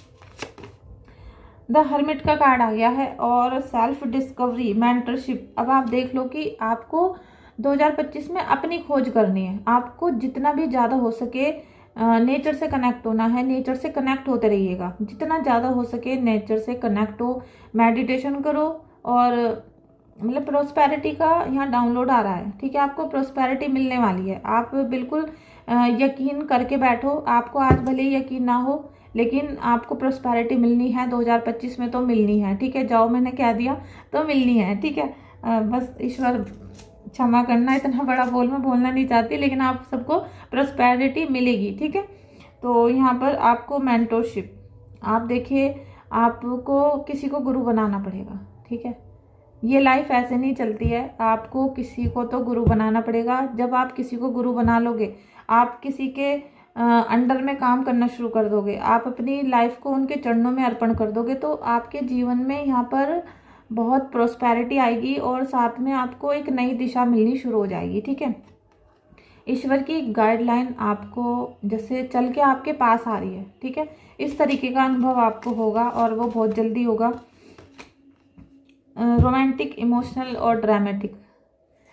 द हर्मिट का कार्ड आ गया है और सेल्फ डिस्कवरी, मेंटरशिप। अब आप देख लो कि आपको 2025 में अपनी खोज करनी है। आपको जितना भी ज़्यादा हो सके नेचर से कनेक्ट होना है, नेचर से कनेक्ट होते रहिएगा। जितना ज़्यादा हो सके नेचर से कनेक्ट हो, मेडिटेशन करो। और मतलब प्रोस्पेरिटी का यहाँ डाउनलोड आ रहा है। ठीक है, आपको प्रोस्पेरिटी मिलने वाली है। आप बिल्कुल यकीन करके बैठो। आपको आज भले ही यकीन ना हो, लेकिन आपको प्रोस्पेरिटी मिलनी है 2025 में, तो मिलनी है। ठीक है, जाओ मैंने कह दिया तो मिलनी है। ठीक है, बस ईश्वर क्षमा करना, इतना बड़ा मैं बोलना नहीं चाहती, लेकिन आप सबको प्रोस्पेरिटी मिलेगी। ठीक है, तो यहाँ पर आपको मेंटरशिप, आप देखिए आपको किसी को गुरु बनाना पड़ेगा। ठीक है, ये लाइफ ऐसे नहीं चलती है, आपको किसी को तो गुरु बनाना पड़ेगा। जब आप किसी को गुरु बना लोगे, आप किसी के अंडर में काम करना शुरू कर दोगे, आप अपनी लाइफ को उनके चरणों में अर्पण कर दोगे, तो आपके जीवन में यहाँ पर बहुत प्रोस्पेरिटी आएगी और साथ में आपको एक नई दिशा मिलनी शुरू हो जाएगी। ठीक है, ईश्वर की गाइडलाइन आपको जैसे चल के आपके पास आ रही है। ठीक है, इस तरीके का अनुभव आपको होगा और वो बहुत जल्दी होगा। रोमांटिक, इमोशनल और ड्रामेटिक,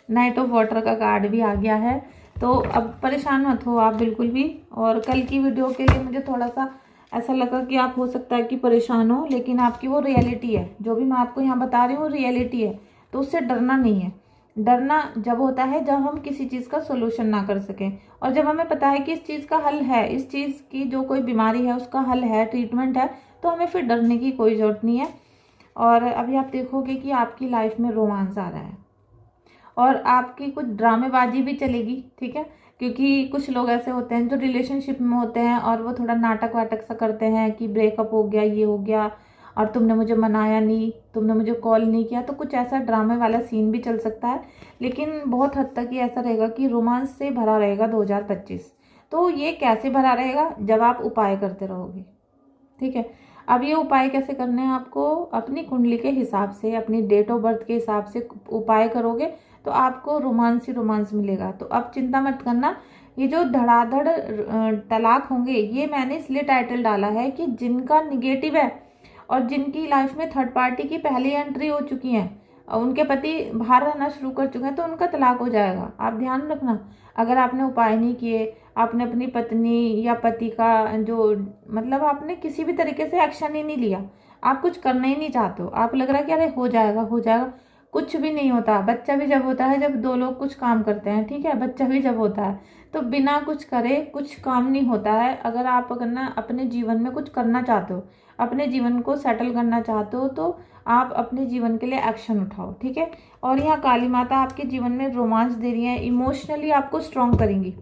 नाइट ऑफ वाटर का कार्ड भी आ गया है। तो अब परेशान मत हो आप बिल्कुल भी। और कल की वीडियो के लिए मुझे थोड़ा सा ऐसा लगा कि आप हो सकता है कि परेशान हो, लेकिन आपकी वो रियलिटी है। जो भी मैं आपको यहाँ बता रही हूँ रियलिटी है, तो उससे डरना नहीं है। डरना जब होता है जब हम किसी चीज़ का सोल्यूशन ना कर सकें, और जब हमें पता है कि इस चीज़ का हल है, इस चीज़ की जो कोई बीमारी है उसका हल है, ट्रीटमेंट है, तो हमें फिर डरने की कोई ज़रूरत नहीं है। और अभी आप देखोगे कि आपकी लाइफ में रोमांस आ रहा है और आपकी कुछ ड्रामेबाजी भी चलेगी, ठीक है। क्योंकि कुछ लोग ऐसे होते हैं जो रिलेशनशिप में होते हैं और वो थोड़ा नाटक वाटक सा करते हैं कि ब्रेकअप हो गया, ये हो गया, और तुमने मुझे मनाया नहीं, तुमने मुझे कॉल नहीं किया, तो कुछ ऐसा ड्रामे वाला सीन भी चल सकता है। लेकिन बहुत हद तक ही ऐसा रहेगा कि रोमांस से भरा रहेगा 2025। तो ये कैसे भरा रहेगा? जब आप उपाय करते रहोगे, ठीक है। अब ये उपाय कैसे करने हैं आपको? अपनी कुंडली के हिसाब से, अपनी डेट ऑफ बर्थ के हिसाब से उपाय करोगे तो आपको रोमांस ही रोमांस मिलेगा। तो अब चिंता मत करना। ये जो धड़ाधड़ तलाक होंगे, ये मैंने इसलिए टाइटल डाला है कि जिनका निगेटिव है और जिनकी लाइफ में थर्ड पार्टी की पहली एंट्री हो चुकी है और उनके पति बाहर रहना शुरू कर चुके हैं, तो उनका तलाक हो जाएगा। आप ध्यान रखना, अगर आपने उपाय नहीं किए, आपने अपनी पत्नी या पति का जो मतलब आपने किसी भी तरीके से एक्शन ही नहीं लिया, आप कुछ करना ही नहीं चाहते हो, आप लग रहा है कि अरे हो जाएगा हो जाएगा, कुछ भी नहीं होता। बच्चा भी जब होता है, जब दो लोग कुछ काम करते हैं, ठीक है, बच्चा भी जब होता है, तो बिना कुछ करे कुछ काम नहीं होता है। अगर आप अपने जीवन में कुछ करना चाहते हो, अपने जीवन को सेटल करना चाहते हो, तो आप अपने जीवन के लिए एक्शन उठाओ, ठीक है। और यहाँ काली माता आपके जीवन में रोमांच दे रही है, इमोशनली आपको स्ट्रॉन्ग करेंगी।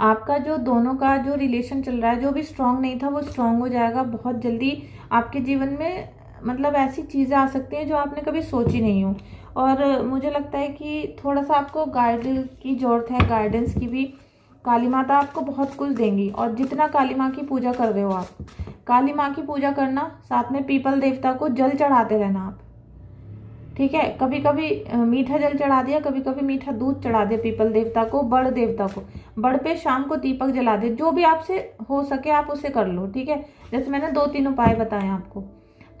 आपका जो दोनों का जो रिलेशन चल रहा है, जो भी स्ट्रांग नहीं था वो स्ट्रांग हो जाएगा बहुत जल्दी। आपके जीवन में मतलब ऐसी चीज़ें आ सकती हैं जो आपने कभी सोची नहीं हो। और मुझे लगता है कि थोड़ा सा आपको गाइड की ज़रूरत है, गाइडेंस की भी। काली माता आपको बहुत कुछ देंगी। और जितना काली माँ की पूजा कर रहे हो आप, काली माँ की पूजा करना, साथ में पीपल देवता को जल चढ़ाते रहना आप, ठीक है। कभी कभी मीठा जल चढ़ा दिया, कभी कभी मीठा दूध चढ़ा दिया पीपल देवता को, बड़ देवता को। बड़ पे शाम को दीपक जला दे, जो भी आपसे हो सके आप उसे कर लो, ठीक है। जैसे मैंने 2-3 उपाय बताए आपको,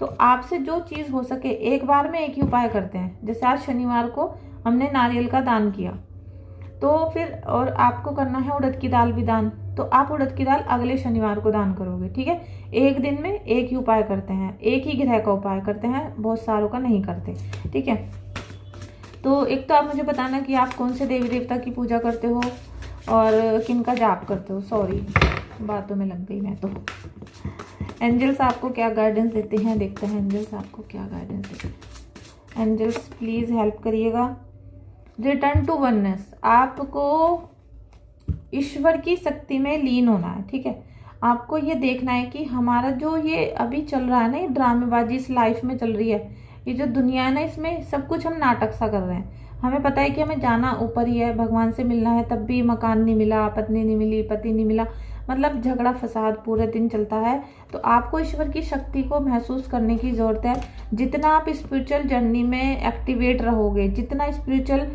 तो आपसे जो चीज़ हो सके एक बार में एक ही उपाय करते हैं। जैसे आज शनिवार को हमने नारियल का दान किया, तो फिर और आपको करना है उड़द की दाल भी दान, तो आप उड़द की दाल अगले शनिवार को दान करोगे, ठीक है। एक दिन में एक ही उपाय करते हैं, एक ही ग्रह का उपाय करते हैं, बहुत सारों का नहीं करते, ठीक है। तो एक तो आप मुझे बताना कि आप कौन से देवी देवता की पूजा करते हो और किन का जाप करते हो। सॉरी, बातों में लग गई मैं तो। एंजल्स आपको क्या गाइडेंस देते हैं, देखते हैं एंजल्स आपको क्या गाइडेंस देते हैं। एंजल्स प्लीज़ हेल्प करिएगा। रिटर्न टू वननेस, आपको ईश्वर की शक्ति में लीन होना है, ठीक है। आपको ये देखना है कि हमारा जो ये अभी चल रहा है ना, ये ड्रामेबाजी इस लाइफ में चल रही है, ये जो दुनिया है ना, इसमें सब कुछ हम नाटक सा कर रहे हैं। हमें पता है कि हमें जाना ऊपर ही है, भगवान से मिलना है, तब भी मकान नहीं मिला, पत्नी नहीं मिली, पति नहीं मिला, मतलब झगड़ा फसाद पूरे दिन चलता है। तो आपको ईश्वर की शक्ति को महसूस करने की ज़रूरत है। जितना आप स्पिरिचुअल जर्नी में एक्टिवेट रहोगे, जितना स्पिरिचुअल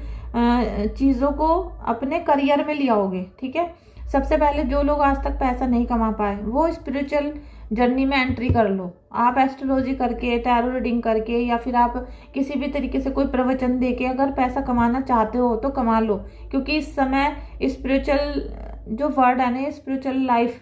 चीज़ों को अपने करियर में ले आओगे, ठीक है। सबसे पहले जो लोग आज तक पैसा नहीं कमा पाए, वो स्पिरिचुअल जर्नी में एंट्री कर लो। आप एस्ट्रोलॉजी करके, टैरो रीडिंग करके, या फिर आप किसी भी तरीके से कोई प्रवचन देके अगर पैसा कमाना चाहते हो तो कमा लो। क्योंकि इस समय स्पिरिचुअल जो वर्ड है ना, स्पिरिचुअल लाइफ,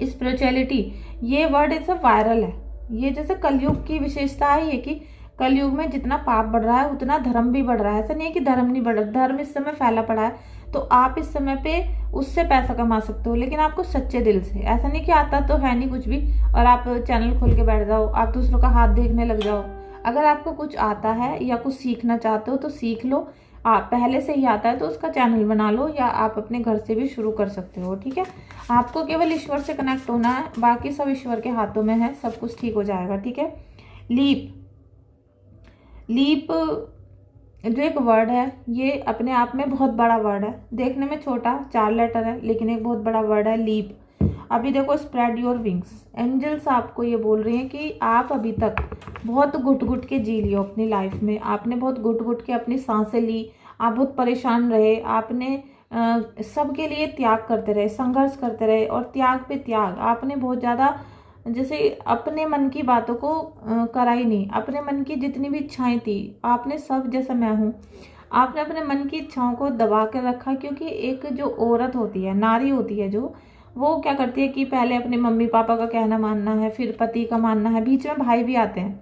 स्पिरिचुअलिटी, ये वर्ड ऐसा वायरल है। ये जैसे कलयुग की विशेषता है ये कि कलयुग में जितना पाप बढ़ रहा है उतना धर्म भी बढ़ रहा है। ऐसा नहीं है कि धर्म नहीं बढ़ रहा, धर्म इस समय फैला पड़ा है। तो आप इस समय पे उससे पैसा कमा सकते हो, लेकिन आपको सच्चे दिल से। ऐसा नहीं कि आता तो है नहीं कुछ भी और आप चैनल खोल के बैठ जाओ, आप दूसरों का हाथ देखने लग जाओ। अगर आपको कुछ आता है या कुछ सीखना चाहते हो तो सीख लो। आप पहले से ही आता है तो उसका चैनल बना लो, या आप अपने घर से भी शुरू कर सकते हो, ठीक है। आपको केवल ईश्वर से कनेक्ट होना है, बाकी सब ईश्वर के हाथों में है, सब कुछ ठीक हो जाएगा, ठीक है। लीप, लीप जो एक वर्ड है, ये अपने आप में बहुत बड़ा वर्ड है। देखने में छोटा 4 लेटर है, लेकिन एक बहुत बड़ा वर्ड है लीप। अभी देखो, स्प्रेड योर विंग्स, एंजल्स आपको ये बोल रही हैं कि आप अभी तक बहुत घुट घुट के जी लियो अपनी लाइफ में। आपने बहुत घुट घुट के अपनी सांसें ली, आप बहुत परेशान रहे, आपने सबके लिए त्याग करते रहे, संघर्ष करते रहे, और त्याग पे त्याग। आपने बहुत ज़्यादा जैसे अपने मन की बातों को करा ही नहीं। अपने मन की जितनी भी इच्छाएं थी आपने सब, जैसे मैं हूँ, आपने अपने मन की इच्छाओं को दबा कर रखा। क्योंकि एक जो औरत होती है, नारी होती है, जो वो क्या करती है कि पहले अपने मम्मी पापा का कहना मानना है, फिर पति का मानना है, बीच में भाई भी आते हैं,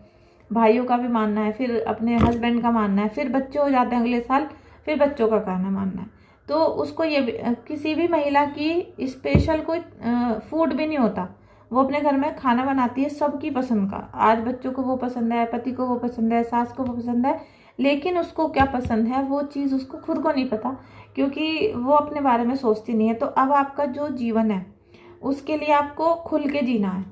भाइयों का भी मानना है, फिर अपने हस्बैंड का मानना है, फिर बच्चे हो जाते हैं अगले साल, फिर बच्चों का कहना मानना है। तो उसको ये किसी भी महिला की स्पेशल कोई फूड भी नहीं होता, वो अपने घर में खाना बनाती है सबकी पसंद का। आज बच्चों को वो पसंद है, पति को वो पसंद है, सास को वो पसंद है, लेकिन उसको क्या पसंद है वो चीज़ उसको खुद को नहीं पता, क्योंकि वो अपने बारे में सोचती नहीं है। तो अब आपका जो जीवन है उसके लिए आपको खुल के जीना है।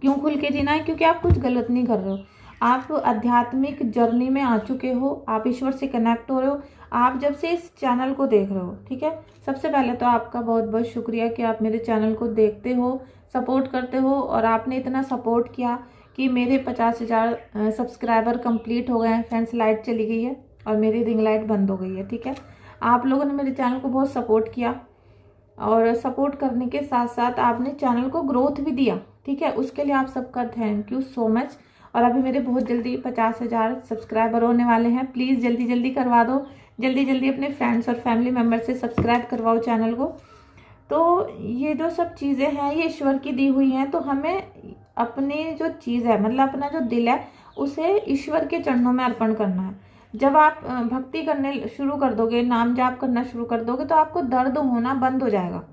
क्यों खुल के जीना है? क्योंकि आप कुछ गलत नहीं कर रहे हो, आप आध्यात्मिक जर्नी में आ चुके हो, आप ईश्वर से कनेक्ट हो रहे हो। आप जब से इस चैनल को देख रहे हो, ठीक है, सबसे पहले तो आपका बहुत बहुत शुक्रिया कि आप मेरे चैनल को देखते हो, सपोर्ट करते हो, और आपने इतना सपोर्ट किया कि मेरे 50,000 सब्सक्राइबर कंप्लीट हो गए हैं। फ्रेंड्स, लाइट चली गई है और मेरी रिंग लाइट बंद हो गई है, ठीक है। आप लोगों ने मेरे चैनल को बहुत सपोर्ट किया, और सपोर्ट करने के साथ साथ आपने चैनल को ग्रोथ भी दिया, ठीक है। उसके लिए आप सबका थैंक यू सो मच। और अभी मेरे बहुत जल्दी 50,000 सब्सक्राइबर होने वाले हैं। प्लीज़ जल्दी जल्दी करवा दो, जल्दी जल्दी अपने फ्रेंड्स और फैमिली मेम्बर से सब्सक्राइब करवाओ चैनल को। तो ये जो सब चीज़ें हैं ये ईश्वर की दी हुई हैं, तो हमें अपनी जो चीज़ है, मतलब अपना जो दिल है, उसे ईश्वर के चरणों में अर्पण करना है। जब आप भक्ति करने शुरू कर दोगे, नाम जाप करना शुरू कर दोगे, तो आपको दर्द होना बंद हो जाएगा।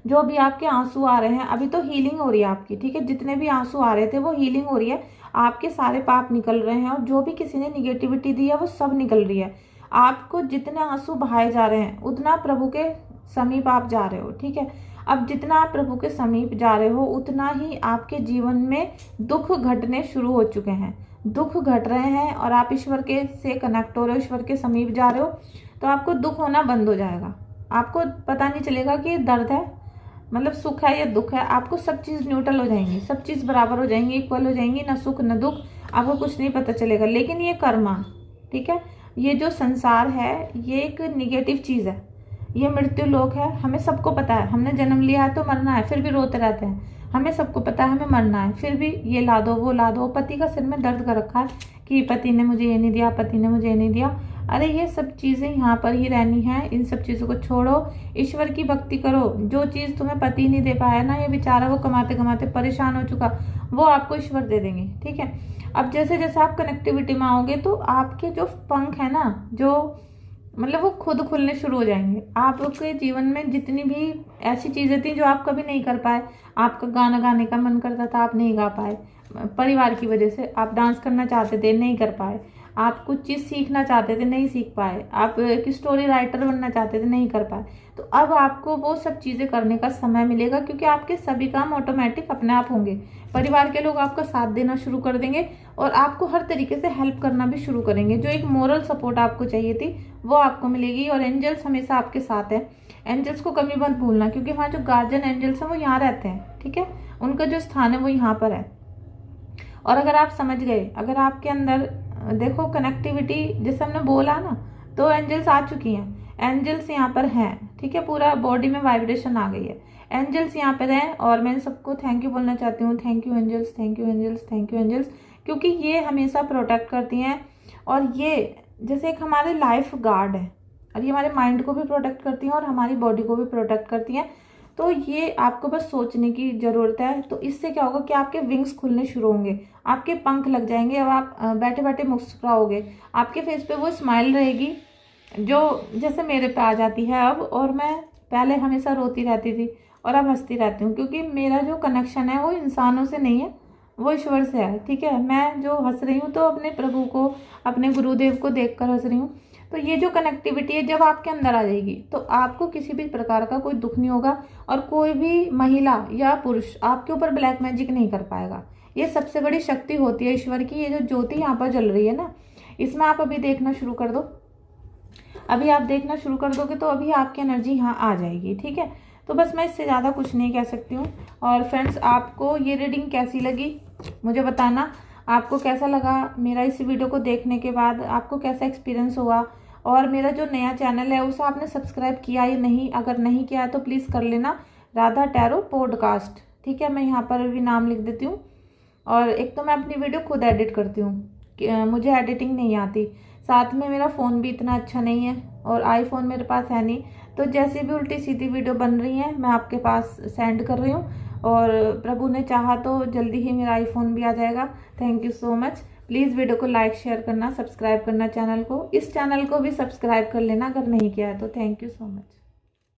जो भी आपके आंसू आ रहे हैं, अभी तो हीलिंग हो रही है आपकी, ठीक है। जितने भी आंसू आ रहे थे वो हीलिंग हो रही है, आपके सारे पाप निकल रहे हैं, और जो भी किसी ने निगेटिविटी दी है वो सब निकल रही है। आपको जितने आंसू बहाए जा रहे हैं उतना प्रभु के समीप आप जा रहे हो, ठीक है। अब जितना आप प्रभु के समीप जा रहे हो उतना ही आपके जीवन में दुख घटने शुरू हो चुके हैं, दुख घट रहे हैं, और आप ईश्वर के से कनेक्ट हो रहे हो, ईश्वर के समीप जा रहे हो, तो आपको दुख होना बंद हो जाएगा। आपको पता नहीं चलेगा कि ये दर्द है, मतलब सुख है या दुख है। आपको सब चीज़ न्यूट्रल हो जाएंगी, सब चीज़ बराबर हो जाएंगी, इक्वल हो जाएंगी, ना सुख न दुख, आपको कुछ नहीं पता चलेगा। लेकिन ये कर्मा, ठीक है, ये जो संसार है ये एक निगेटिव चीज़ है, ये मृत्यु लोक है। हमें सबको पता है, हमने जन्म लिया है तो मरना है, फिर भी रोते रहते हैं। हमें सबको पता है हमें मरना है, फिर भी ये ला दो वो ला दो। पति का सिर में दर्द कर रखा है कि पति ने मुझे ये नहीं दिया, पति ने मुझे ये नहीं दिया। अरे ये सब चीज़ें यहाँ पर ही रहनी है, इन सब चीज़ों को छोड़ो, ईश्वर की भक्ति करो। जो चीज़ तुम्हें पति नहीं दे पाया ना, ये बेचारा वो कमाते कमाते परेशान हो चुका, वो आपको ईश्वर दे देंगे, ठीक है। अब जैसे जैसे आप कनेक्टिविटी में आओगे तो आपके जो पंख है ना, जो मतलब वो खुद खुलने शुरू हो जाएंगे। आपके जीवन में जितनी भी ऐसी चीज़ें थी जो आप कभी नहीं कर पाए, आपका गाना गाने का मन करता था, आप नहीं गा पाए परिवार की वजह से, आप डांस करना चाहते थे नहीं कर पाए, आप कुछ चीज़ सीखना चाहते थे नहीं सीख पाए, आप एक स्टोरी राइटर बनना चाहते थे नहीं कर पाए, तो अब आपको वो सब चीज़ें करने का समय मिलेगा, क्योंकि आपके सभी काम ऑटोमेटिक अपने आप होंगे। परिवार के लोग आपका साथ देना शुरू कर देंगे, और आपको हर तरीके से हेल्प करना भी शुरू करेंगे। जो एक मोरल सपोर्ट आपको चाहिए थी वो आपको मिलेगी, और एंजल्स हमेशा आपके साथ है। एंजल्स को कभी मत भूलना, क्योंकि वहाँ जो गार्जियन एंजल्स हैं वो यहाँ रहते हैं, ठीक है, उनका जो स्थान है वो यहाँ पर है। और अगर आप समझ गए, अगर आपके अंदर देखो कनेक्टिविटी जैसे हमने बोला ना, तो एंजल्स आ चुकी हैं, एंजल्स यहाँ पर हैं, ठीक है, पूरा बॉडी में वाइब्रेशन आ गई है, एंजल्स यहाँ पर हैं। और मैं सबको थैंक यू बोलना चाहती हूँ, thank you angels, thank you angels, thank you angels, क्योंकि ये हमेशा प्रोटेक्ट करती हैं, और ये जैसे एक हमारे लाइफ गार्ड है, और ये हमारे माइंड को भी प्रोटेक्ट करती हैं और हमारी बॉडी को भी प्रोटेक्ट करती हैं। तो ये आपको बस सोचने की ज़रूरत है। तो इससे क्या होगा कि आपके विंग्स खुलने शुरू होंगे, आपके पंख लग जाएंगे, अब आप बैठे बैठे मुस्कुराओगे, आपके फेस पे वो स्माइल रहेगी जो जैसे मेरे पे आ जाती है अब। और मैं पहले हमेशा रोती रहती थी और अब हंसती रहती हूँ, क्योंकि मेरा जो कनेक्शन है वो इंसानों से नहीं है, वो ईश्वर से है, ठीक है। मैं जो हंस रही हूँ तो अपने प्रभु को, अपने गुरुदेव को देखकर हंस रही हूँ। तो ये जो कनेक्टिविटी है जब आपके अंदर आ जाएगी तो आपको किसी भी प्रकार का कोई दुख नहीं होगा, और कोई भी महिला या पुरुष आपके ऊपर ब्लैक मैजिक नहीं कर पाएगा। ये सबसे बड़ी शक्ति होती है ईश्वर की। ये जो ज्योति यहाँ पर जल रही है ना, इसमें आप अभी देखना शुरू कर दो, अभी आप देखना शुरू कर दोगे तो अभी आपकी एनर्जी यहाँ आ जाएगी, ठीक है। तो बस मैं इससे ज़्यादा कुछ नहीं कह सकती हूँ। और फ्रेंड्स, आपको ये रीडिंग कैसी लगी मुझे बताना, आपको कैसा लगा मेरा इस वीडियो को देखने के बाद, आपको कैसा एक्सपीरियंस हुआ। और मेरा जो नया चैनल है उसे आपने सब्सक्राइब किया या नहीं, अगर नहीं किया है तो प्लीज़ कर लेना, राधा टैरो पॉडकास्ट, ठीक है। मैं यहाँ पर भी नाम लिख देती हूँ। और एक तो मैं अपनी वीडियो खुद एडिट करती हूँ, मुझे एडिटिंग नहीं आती, साथ में मेरा फ़ोन भी इतना अच्छा नहीं है और आईफोन मेरे पास है नहीं, तो जैसे भी उल्टी सीधी वीडियो बन रही है मैं आपके पास सेंड कर रही हूँ। और प्रभु ने चाहा तो जल्दी ही मेरा आईफोन भी आ जाएगा। Thank you so much. Please video को लाइक शेयर करना, सब्सक्राइब करना चैनल को, इस चैनल को भी सब्सक्राइब कर लेना अगर नहीं किया है तो। Thank you so much.